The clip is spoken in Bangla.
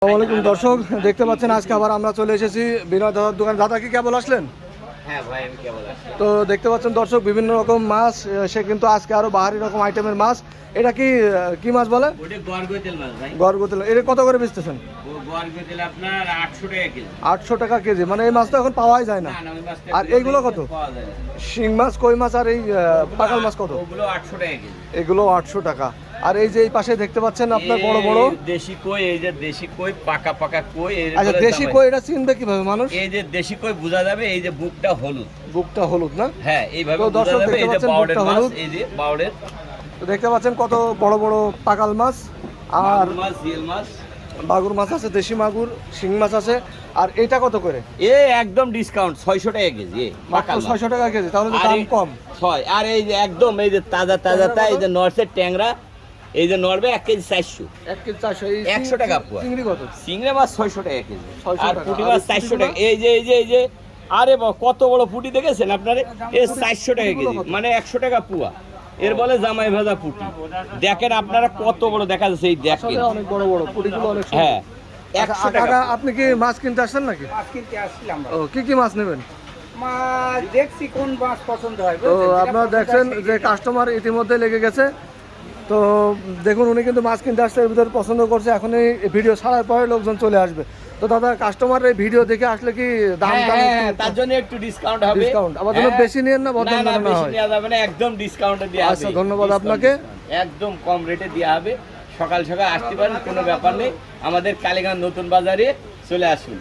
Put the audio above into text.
আসসালামাইকুম দর্শক, দেখতে পাচ্ছেন আজকে আবার আমরা চলে এসেছি বিনয় দাদার দোকান। দাদা কি কেবল আসলেন? হ্যাঁ ভাই, আমি কেবল আসছি। তো দেখতে পাচ্ছেন দর্শক বিভিন্ন রকম মাছ, সে কিন্তু আজকে আরো বাহারি রকম আইটেমের মাছ। এটা কি কি মাছ বলে? ওটা গড়গইতেল মাছ ভাই। গড়গইতেল। এটা কত করে বেচতেছেন? ও গড়গইতেল আপনার 800 টাকা কেজি। 800 টাকা কেজি। মানে এই মাছ তো এখন পাওয়াই যায় না। না না, ওই মাছটা আর এইগুলো কত? পাওয়া যায় না। শিং মাছ, কই মাছ আর এই পাকাল মাছ কত? ওগুলো 800 টাকা কেজি। এগুলো 800 টাকা। আর এই যে এই পাশে দেখতে পাচ্ছেন আপনার বড় বড় দেশি কই, এই যে দেশি কই, পাকা পাকা কই। আচ্ছা, দেশি কই এটা চিনবে কিভাবে মানুষ? এই যে দেশি কই বোঝা যাবে, এই যে বুকটা হলুদ। বুকটা হলুদ না? হ্যাঁ, এইভাবে তো বোঝা দর্শক যাবে। দেখতে এই যে পাচ্ছেন বাউডের বুকটা মাছ, হলুদ। এই যে বাউডের। তো দেখতে পাচ্ছেন কত বড় বড় পাকাল মাছ আর মাছ, জিল মাছ। মাগুর মাছ আছে, দেশি মাগুর, শিং মাছ আছে। আর এটা কত করে? এ একদম ডিসকাউন্ট 600 টাকা কেজি। মাত্র 600 টাকা কেজি। তাহলে তো আর দাম এই- কম। ছয়। আর এই যে একদম এই যে তাজা তাজা তা, এই যে নরসের ট্যাংরা, এই যে নরবে 1 কেজি 400। 1 কেজি 400। এই 100 টাকা পোয়া। চিংড়ি কত? চিংড়ি মাছ 600 টাকা কেজি। 600 আর টাকা। পুঁটি আর মাছ এই 400 টাকা। পুঁটি এই যে এই যে এই যে আরে বাবা, কত বড় পুঁটি দেখেছেন আপনারে? এ 400 টাকা কেজি, কত? মানে 100 টাকা পোয়া। এর বলে জামাই ভাজা পুঁটি। দেখেন আপনারা কত বড় দেখা যাচ্ছে, এই দেখেন। আসলে অনেক বড় বড় পুঁটিগুলো অনেক সুন্দর। হ্যাঁ, আচ্ছা, 100 টাকা। কাকা আপনি কি মাছ কিনতে আসছেন নাকি? মাছ কিনতে আসছিলাম। ও, কি কি মাছ নেবেন? মাছ দেখছি কোন মাছ পছন্দ হয়, তো বুঝলেন? যেটা আপনারা পছন্দ দেখছেন হয় যে সেই কাস্টমার ইতিমধ্যে লেগে গেছে। তো দেখুন উনি কিন্তু মাছ কিনতে আসছে, এর ভিতরে পছন্দ করছে। এখন এই ভিডিও ছাড়ার পরে লোকজন চলে আসবে। তো দাদা, কাস্টমার এই ভিডিও দেখে আসলে কি দাম হ্যাঁ, দাম হ্যাঁ, তার জন্য একটু ডিসকাউন্ট হবে। ডিসকাউন্ট আবার যেন হ্যাঁ। বেশি নিয়েন না, না বদনাম না, যেন না বেশি হয়। নেওয়া যাবে না, একদম ডিসকাউন্টে দেওয়া হবে। আচ্ছা, ধন্যবাদ Discount, আপনাকে। একদম কম রেটে দেওয়া হবে। সকাল সকাল আসতে পারেন, কোনো ব্যাপার নেই। আমাদের কালীগঞ্জ নতুন বাজারে চলে আসুন।